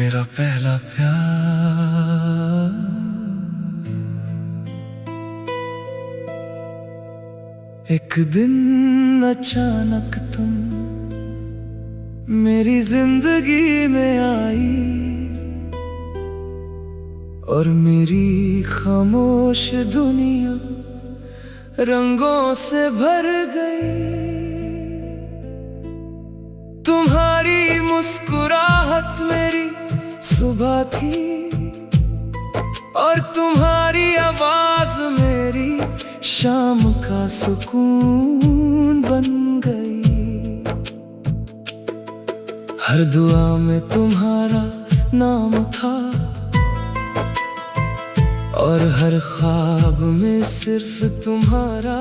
मेरा पहला प्यार। एक दिन अचानक तुम मेरी जिंदगी में आई और मेरी खामोश दुनिया रंगों से भर गई। तुम्हारी मुस्कुराहट मेरी सुबह थी और तुम्हारी आवाज मेरी शाम का सुकून बन गई। हर दुआ में तुम्हारा नाम था और हर ख्वाब में सिर्फ तुम्हारा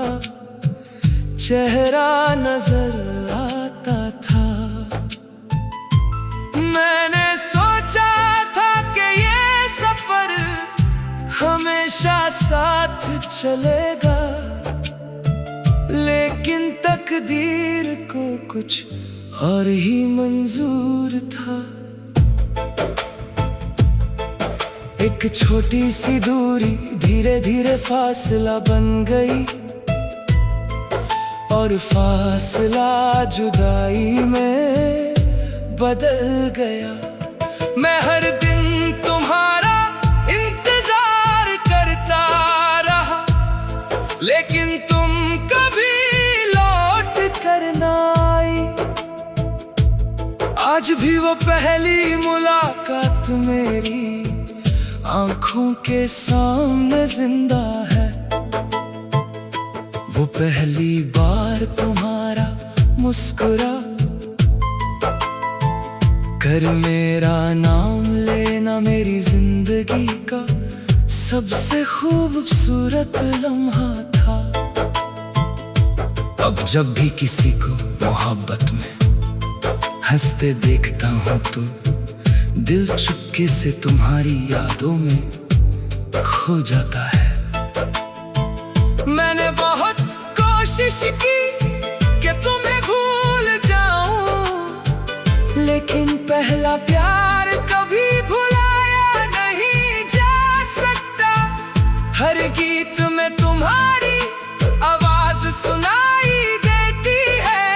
चेहरा नजर आता था। मैंने सोचा था कि ये सफर हमेशा साथ चलेगा, लेकिन तकदीर को कुछ और ही मंजूर था। एक छोटी सी दूरी धीरे धीरे फासला बन गई और फासला जुदाई में बदल गया। मैं हर दिन तुम्हारा इंतजार करता रहा, लेकिन तुम कभी लौट कर ना आई। आज भी वो पहली मुलाकात मेरी आंखों के सामने जिंदा है। वो पहली बार तुम्हारा मुस्कुरा कर मेरा नाम लेना मेरी जिंदगी का सबसे खूबसूरत लम्हा था। अब जब भी किसी को मोहब्बत में हंसते देखता हूँ तो दिल चुपके से तुम्हारी यादों में खो जाता है। मैंने बहुत कोशिश की कि तुम्हें भूल जाऊं, लेकिन पहला प्यार कभी भुलाया नहीं जा सकता। हर गीत में तुम्हारी आवाज सुनाई देती है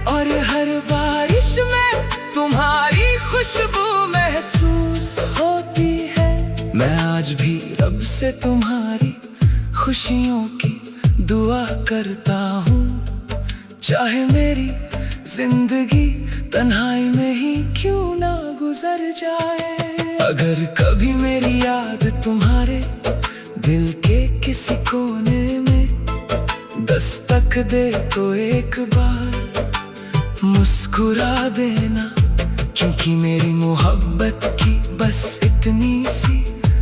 और हर बारिश में तुम्हारी खुशबू महसूस होती है। मैं आज भी रब से तुम्हारी खुशियों की दुआ करता हूँ, चाहे मेरी जिंदगी तन्हाई में ही क्यों ना गुजर जाए। अगर कभी मेरी याद तुम्हारे दिल के किसी कोने में दस्तक दे तो एक बार मुस्कुरा देना, क्योंकि मेरी मोहब्बत की बस इतनी सी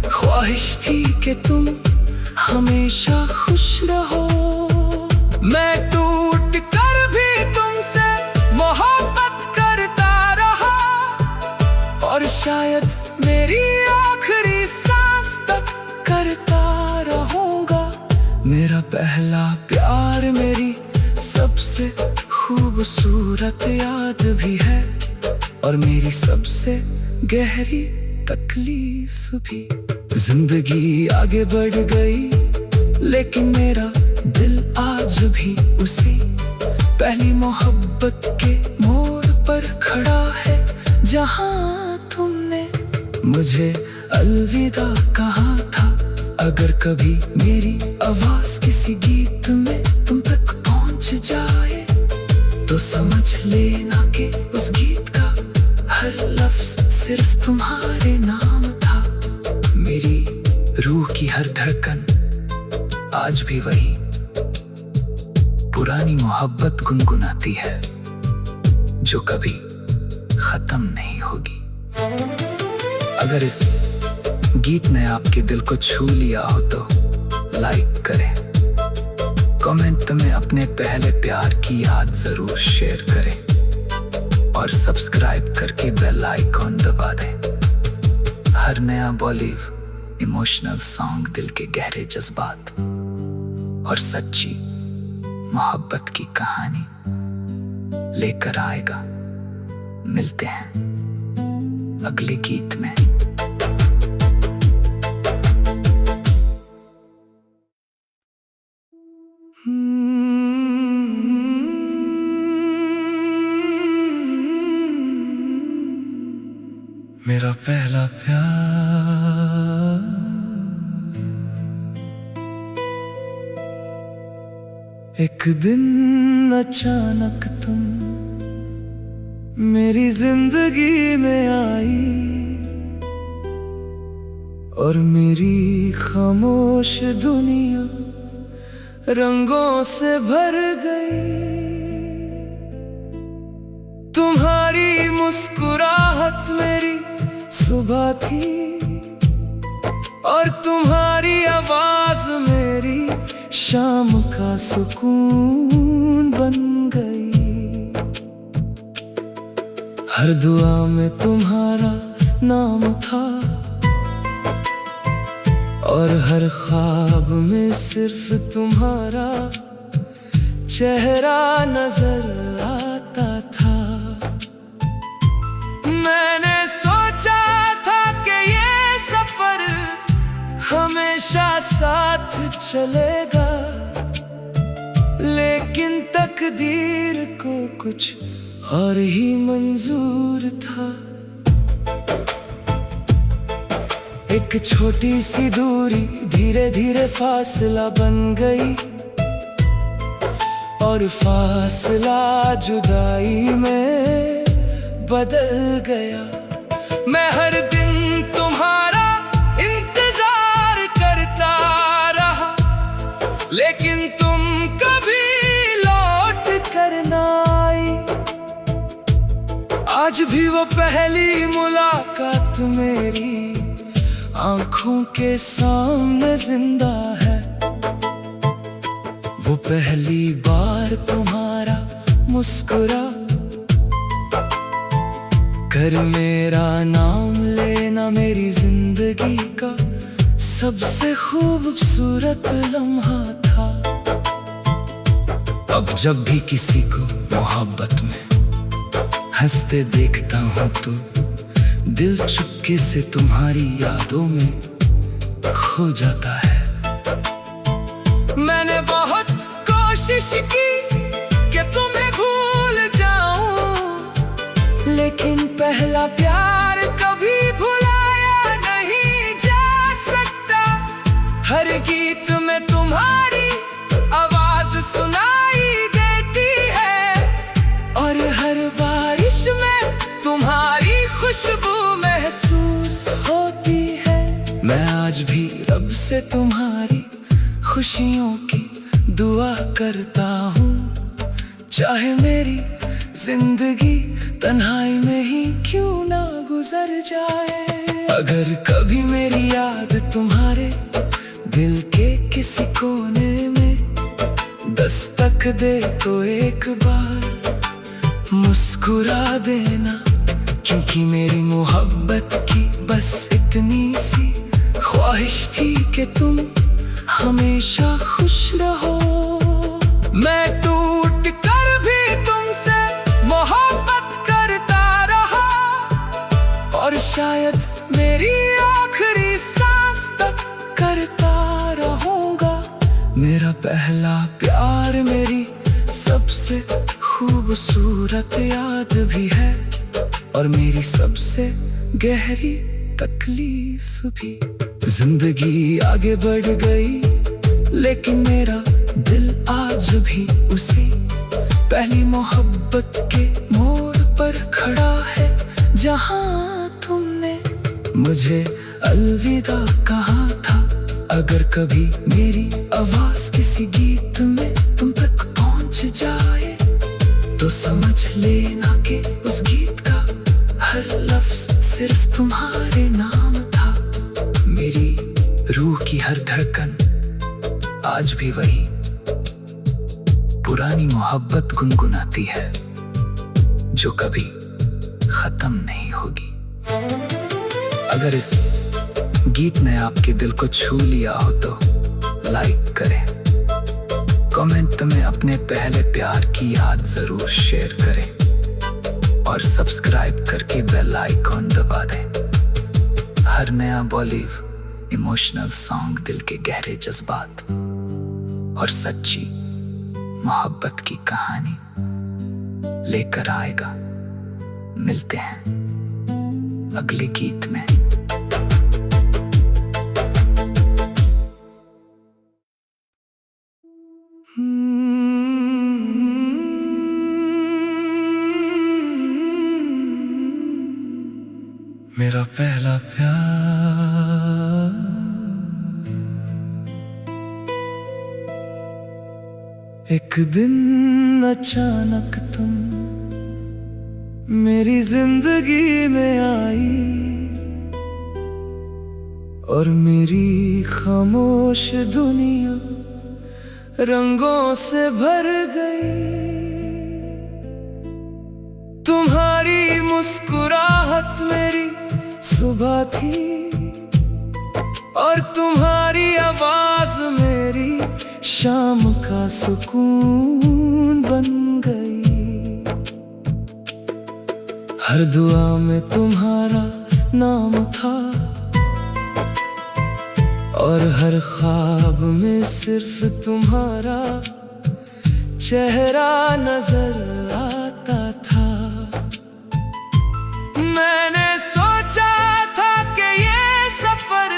ख्वाहिश थी कि तुम हमेशा खुश रहो। मैं टूट कर भी तुमसे मोहब्बत करता रहा और शायद मेरी आखिरी सांस तक करता रहूंगा। मेरा पहला प्यार मेरी सबसे खूबसूरत याद भी है और मेरी सबसे गहरी तकलीफ भी। जिंदगी आगे बढ़ गई, लेकिन मेरा दिल आज भी उसी पहली मोहब्बत के मोड़ पर खड़ा है, जहां तुमने मुझे अलविदा कहा था। अगर कभी मेरी आवाज किसी गीत में तुम तक पहुंच जाए तो समझ लेना कि उस गीत का हर लफ्ज सिर्फ तुम्हारे नाम था। मेरी रूह की हर धड़कन आज भी वही पुरानी मोहब्बत गुनगुनाती है, जो कभी खत्म नहीं होगी। अगर इस गीत ने आपके दिल को छू लिया हो तो लाइक करें, कमेंट में अपने पहले प्यार की याद जरूर शेयर करें और सब्सक्राइब करके बेल आइकॉन दबा दें। हर नया बॉलीवुड इमोशनल सॉन्ग दिल के गहरे जज्बात और सच्ची मोहब्बत की कहानी लेकर आएगा। मिलते हैं अगले गीत में। मेरा पहला प्यार, एक दिन अचानक तुम मेरी जिंदगी में आई और मेरी खामोश दुनिया रंगों से भर गई। तुम्हारी मुस्कुराहट मेरी सुबह थी और तुम्हारी आवाज मेरी शाम का सुकून बन गई। हर दुआ में तुम्हारा नाम था और हर ख्वाब में सिर्फ तुम्हारा चेहरा नजर आता था। मैंने सोचा था कि ये सफर हमेशा साथ चलेगा, लेकिन तकदीर को कुछ और ही मंजूर था। एक छोटी सी दूरी धीरे धीरे फासला बन गई और फासला जुदाई में बदल गया। मैं हर दिन तुम्हारा इंतजार करता रहा, लेकिन तुम कभी लौट कर ना आई। आज भी वो पहली मुलाकात मेरी आंखों के सामने जिंदा है। वो पहली बार तुम्हारा मुस्कुरा कर मेरा नाम लेना मेरी जिंदगी का सबसे खूबसूरत लम्हा था। अब जब भी किसी को मोहब्बत में हंसते देखता हूँ तो दिल चुपके से तुम्हारी यादों में खो जाता है। मैंने बहुत कोशिश की कि तुम्हें भूल जाऊं, लेकिन पहला प्यार कभी भुलाया नहीं जा सकता। हर गीत में तुम्हारी आवाज सुनाई देती है और हर बारिश में तुम्हारी खुशबू महसूस होती है। मैं आज भी रब से तुम्हारी खुशियों की दुआ करता हूँ, चाहे मेरी जिंदगी तन्हाई में ही क्यों ना गुजर जाए। अगर कभी मेरी याद तुम्हारे दिल के किसी कोने में दस्तक दे तो एक बार मुस्कुरा देना, क्योंकि मेरी मोहब्बत की बस इतनी सी ख्वाहिश थी कि तुम हमेशा खुश रहो। मैं टूट कर भी तुमसे मोहब्बत करता रहा और शायद मेरी आखिरी सांस तक करता रहूंगा। मेरा पहला प्यार मेरी सबसे खूबसूरत याद भी है और मेरी सबसे गहरी तकलीफ भी। जिंदगी आगे बढ़ गई, लेकिन मेरा दिल आज भी उसी पहली मोहब्बत के मोड़ पर खड़ा है, जहां तुमने मुझे अलविदा कहा था। अगर कभी मेरी आवाज किसी गीत में तुम तक पहुंच जाए तो समझ लेना कि उस गीत का हर लफ्ज सिर्फ तुम्हारे नाम था। मेरी रूह की हर धड़कन आज भी वही पुरानी मोहब्बत गुनगुनाती है जो कभी खत्म नहीं होगी। अगर इस गीत ने आपके दिल को छू लिया हो तो लाइक करें, कमेंट में अपने पहले प्यार की याद जरूर शेयर करें और सब्सक्राइब करके बेल आइकॉन दबा दें। हर नया बॉलीवुड इमोशनल सॉन्ग दिल के गहरे जज्बात और सच्ची मोहब्बत की कहानी लेकर आएगा। मिलते हैं अगले गीत में। मेरा पहला प्यार एक दिन अचानक तुम मेरी जिंदगी में आई और मेरी खामोश दुनिया रंगों से भर गई। तुम्हारी मुस्कुराहट मेरी सुबह थी और तुम्हारी आवाज मेरी शाम का सुकून बन गई। हर दुआ में तुम्हारा नाम था और हर ख्वाब में सिर्फ तुम्हारा चेहरा नजर आता था। मैंने सोचा था कि ये सफर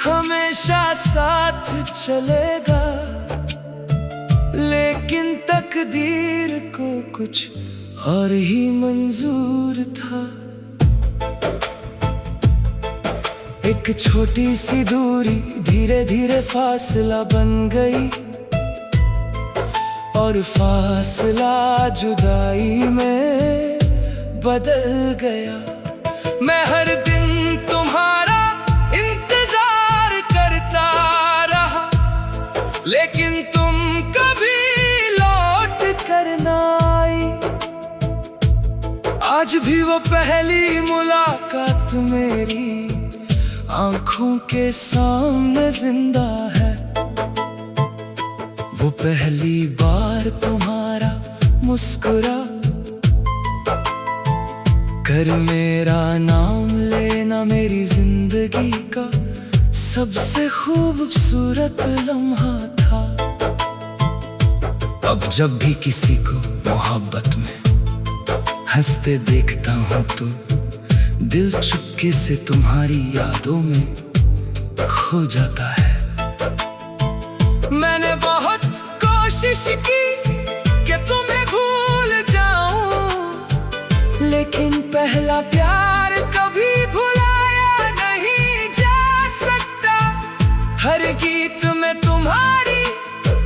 हमेशा साथ चलेगा, लेकिन तकदीर को कुछ और ही मंजूर था। एक छोटी सी दूरी धीरे धीरे फासला बन गई और फासला जुदाई में बदल गया। मैं हर दिन तुम्हारा इंतजार करता रहा, लेकिन तुम कभी लौट कर ना आई। आज भी वो पहली मुलाकात मेरी आंखों के सामने जिंदा है। वो पहली बार तुम्हारा मुस्कुरा कर मेरा नाम लेना मेरी जिंदगी का सबसे खूबसूरत लम्हा था। अब जब भी किसी को मोहब्बत में हंसते देखता हूँ तो दिल चुपके से तुम्हारी यादों में खो जाता है। मैंने बहुत कोशिश की कि तुम्हें भूल जाऊं, लेकिन पहला प्यार कभी भुलाया नहीं जा सकता। हर गीत में तुम्हारी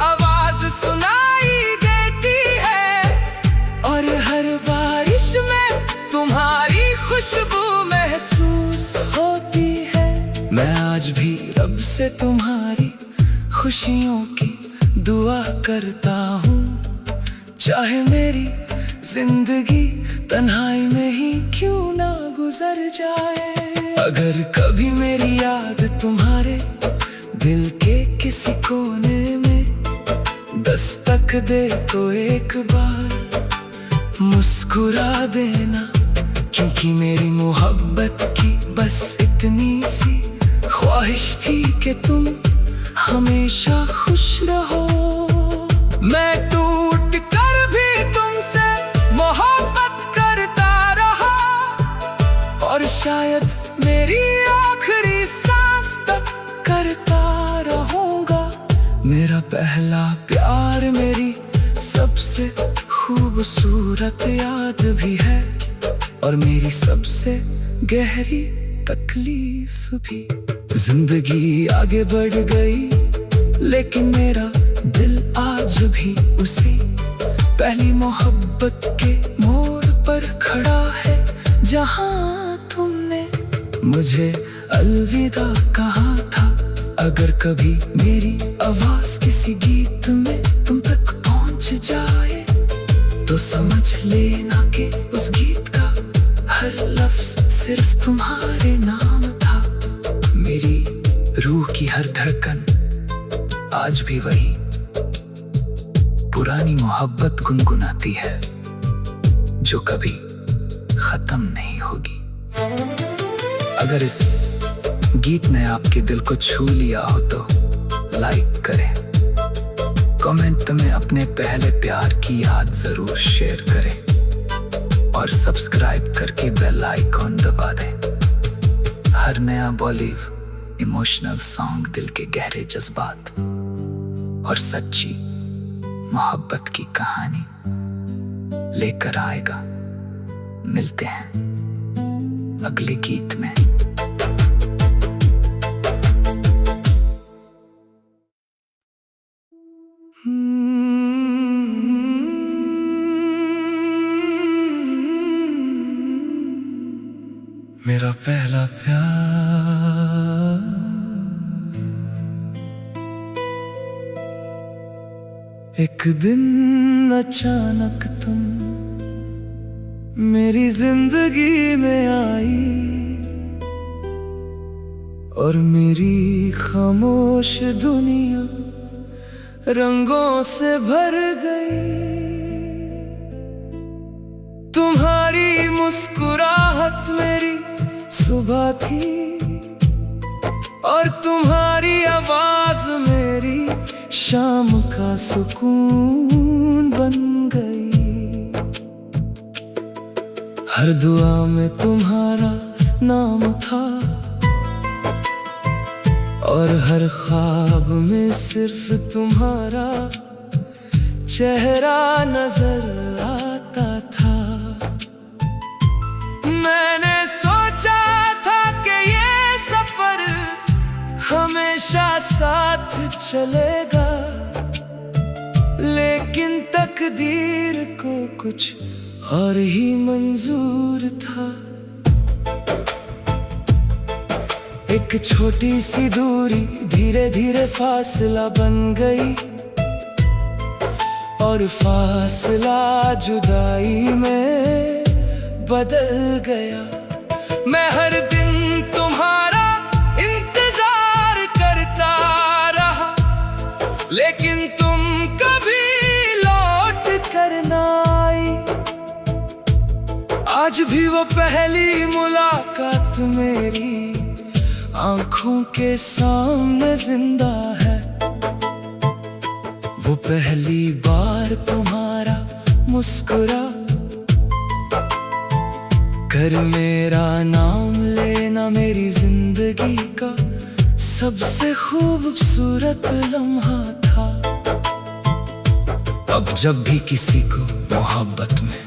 आवाज सुनाई देती है और हर बारिश में तुम्हारी खुशबू महसूस होती है। मैं आज भी रब से तुम्हारी खुशियों की दुआ करता हूँ, चाहे मेरी जिंदगी तन्हाई में ही क्यों ना गुजर जाए। अगर कभी मेरी याद तुम्हारे दिल के किसी कोने में दस्तक दे तो एक बार मुस्कुरा देना, क्योंकि मेरी मोहब्बत की बस इतनी सी ख्वाहिश थी कि तुम हमेशा खुश रहो। मैं टूट कर भी तुमसे मोहब्बत करता रहा और शायद मेरी आखिरी सांस तक करता रहूंगा। मेरा पहला प्यार मेरी सबसे खूबसूरत याद भी है और मेरी सबसे गहरी तकलीफ भी। जिंदगी आगे बढ़ गई, लेकिन मेरा दिल आज भी उसी पहली मोहब्बत के मोड़ पर खड़ा है, जहां तुमने मुझे अलविदा कहा था। अगर कभी मेरी आवाज किसी गीत में तुम तक पहुंच जाए तो समझ लेना कि उस गीत का हर लफ्ज सिर्फ तुम्हारे नाम था। मेरी रूह की हर धड़कन आज भी वही पुरानी मोहब्बत गुनगुनाती है जो कभी खत्म नहीं होगी। अगर इस गीत ने आपके दिल को छू लिया हो तो लाइक करें, कमेंट में अपने पहले प्यार की याद जरूर शेयर करें और सब्सक्राइब करके बेल आइकॉन दबा दें। हर नया बॉलीवुड इमोशनल सॉन्ग दिल के गहरे जज्बात और सच्ची मोहब्बत की कहानी लेकर आएगा। मिलते हैं अगले गीत में। मेरा पहला प्यार एक दिन अचानक तुम मेरी जिंदगी में आई और मेरी खामोश दुनिया रंगों से भर गई। तुम्हारी मुस्कुराहट मेरी सुबह थी और तुम्हारी आवाज मेरी शाम का सुकून बन गई। हर दुआ में तुम्हारा नाम था और हर ख्वाब में सिर्फ तुम्हारा चेहरा नजर आता था। मैंने सोचा था कि ये सफर हमेशा साथ चलेगा, लेकिन तकदीर को कुछ और ही मंजूर था। एक छोटी सी दूरी धीरे धीरे फासला बन गई और फासला जुदाई में बदल गया। मैं हर दिन तुम्हारा इंतजार करता रहा, लेकिन तुम कभी लौट कर ना आई। आज भी वो पहली मुलाकात मेरी आंखों के सामने जिंदा है। वो पहली बार तुम्हारा मुस्कुरा कर मेरा नाम लेना मेरी जिंदगी का सबसे खूबसूरत लम्हा था। अब जब भी किसी को मोहब्बत में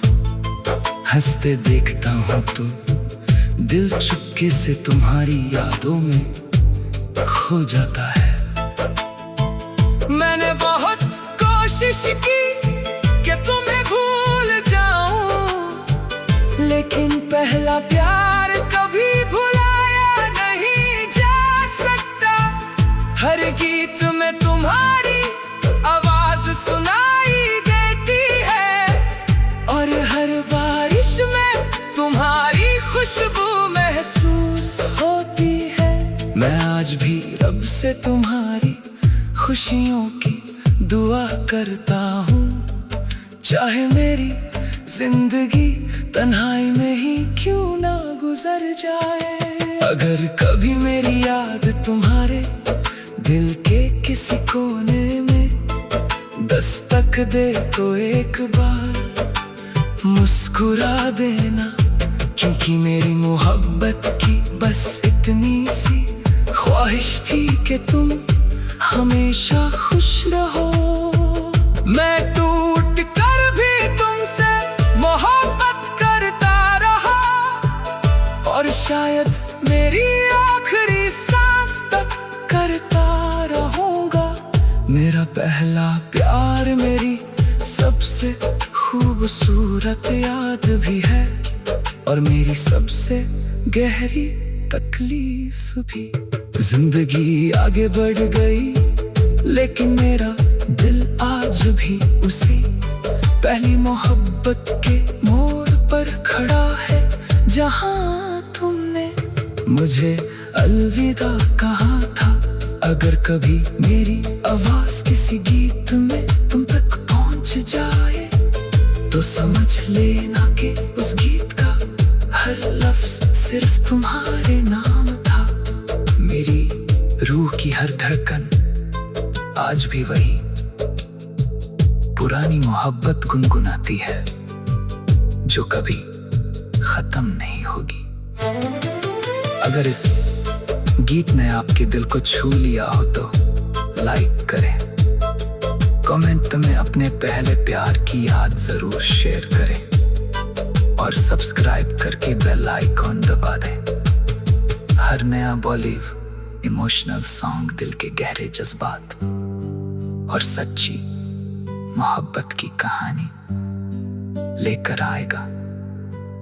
हंसते देखता हूँ तो दिल चुपके से तुम्हारी यादों में खो जाता है। मैंने बहुत कोशिश की कि तुम्हें भूल जाऊं, लेकिन पहला प्यार कभी भुलाया नहीं जा सकता। हर गीत में तुम्हारी आवाज सुनाई देती है और हर बारिश में तुम्हारी खुशबू महसूस होती है। मैं आज भी रब से तुम्हारी खुशियों की दुआ करता हूँ, चाहे मेरी जिंदगी तन्हाई में ही क्यों ना गुजर जाए। अगर कभी मेरी याद तुम्हारे दिल के किसी कोने में दस्तक दे तो एक बार मुस्कुरा देना, क्योंकि मेरी मोहब्बत की बस इतनी सी ख्वाहिश थी कि तुम हमेशा खुश रहो। मैं टूट कर भी तुमसे मोहब्बत करता रहा और शायद मेरी आखिरी सांस तक करता रहूंगा। मेरा पहला प्यार मेरी सबसे खूबसूरत याद भी है और मेरी सबसे गहरी तकलीफ भी। जिंदगी आगे बढ़ गई, लेकिन मेरा दिल आज भी उसी पहली मोहब्बत के मोड़ पर खड़ा है, जहां तुमने मुझे अलविदा कहा था। अगर कभी मेरी आवाज किसी गीत में तुम तक पहुंच जाए तो समझ लेना कि उस गीत का हर लफ्ज सिर्फ तुम्हारे नाम था। मेरी रूह की हर धड़कन आज भी वही पुरानी मोहब्बत गुनगुनाती है, जो कभी खत्म नहीं होगी। अगर इस गीत ने आपके दिल को छू लिया हो तो लाइक करें, कमेंट में अपने पहले प्यार की याद जरूर शेयर करें और सब्सक्राइब करके बेल आइकॉन दबा दें। हर नया बॉलीवुड इमोशनल सॉन्ग दिल के गहरे जज्बात और सच्ची मोहब्बत की कहानी लेकर आएगा।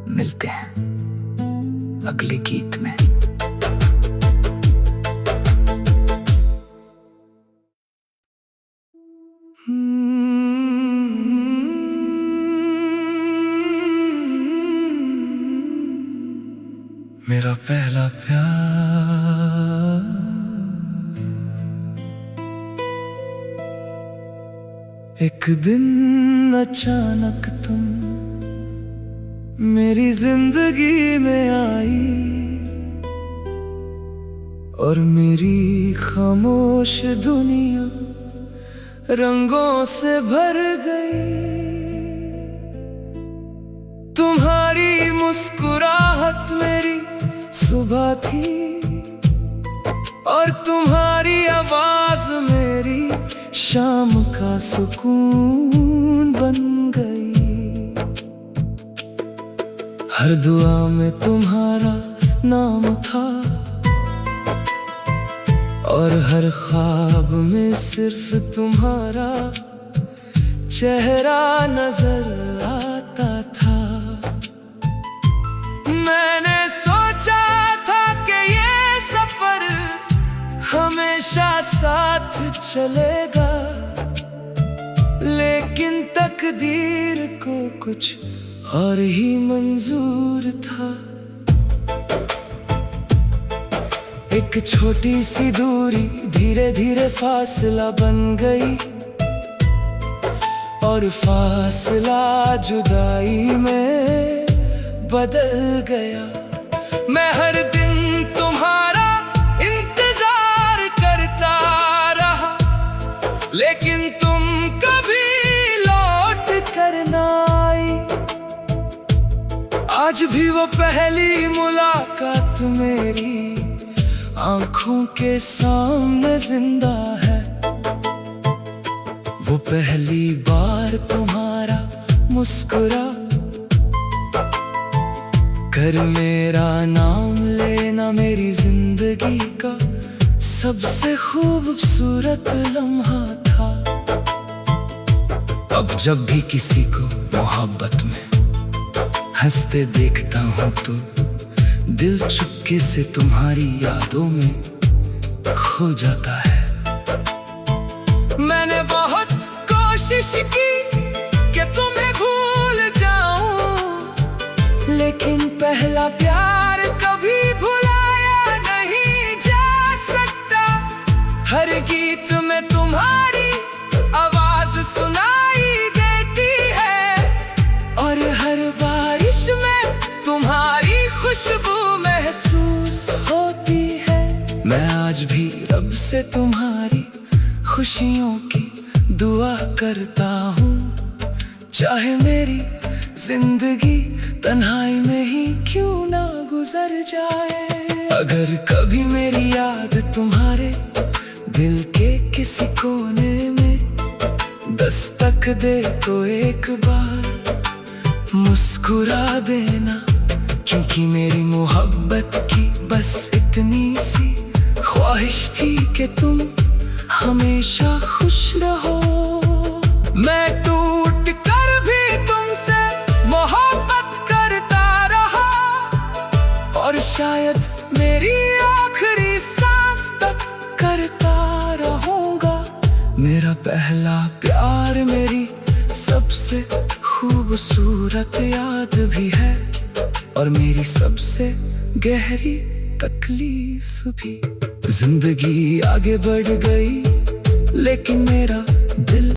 मिलते हैं अगले गीत में। मेरा पहला प्यार एक दिन अचानक तुम मेरी जिंदगी में आई और मेरी खामोश दुनिया रंगों से भर गई। तुम्हारी मुस्कुराहट मेरी सुबह थी और तुम्हारी आवाज मेरी शाम का सुकून बन गई। हर दुआ में तुम्हारा नाम था और हर ख्वाब में सिर्फ तुम्हारा चेहरा नजर आता था। मैंने सोचा था कि ये सफर हमेशा साथ चलेगा, लेकिन तकदीर को कुछ और ही मंजूर था। एक छोटी सी दूरी धीरे धीरे फासला बन गई और फासला जुदाई में बदल गया। मैं हर दिन तुम्हारा इंतजार करता रहा, लेकिन तुम कभी लौट कर ना आई। आज भी वो पहली मुलाकात मेरी आंखों के सामने जिंदा है। वो पहली बार तुम्हारा मुस्कुरा कर मेरा नाम लेना मेरी जिंदगी का सबसे खूबसूरत लम्हा था। अब जब भी किसी को मोहब्बत में हंसते देखता हूँ तो दिल चुपके से तुम्हारी यादों में खो जाता है। मैंने बहुत कोशिश की कि तुम्हें भूल जाऊं, लेकिन पहला प्यार कभी भुलाया नहीं जा सकता। हर गीत में तुम्हारी आवाज सुनाई देती है और हर बारिश में तुम्हारी खुशबू महसूस होती है। मैं आज भी रब से तुम्हारी खुशियों की दुआ करता हूँ, चाहे मेरी जिंदगी तन्हाई में ही क्यों ना गुजर जाए। अगर कभी मेरी याद तुम्हारे दिल के किसी कोने में दस्तक दे तो एक बार मुस्कुरा देना, क्योंकि मेरी मोहब्बत की बस इतनी सी ख्वाहिश थी कि तुम हमेशा खुश रहो। मैं टूट कर भी तुमसे मोहब्बत करता रहा और शायद मेरी आखिरी सांस तक करता रहूंगा। मेरा पहला प्यार मेरी सबसे खूबसूरत याद भी है और मेरी सबसे गहरी तकलीफ भी। जिंदगी आगे बढ़ गई लेकिन मेरा दिल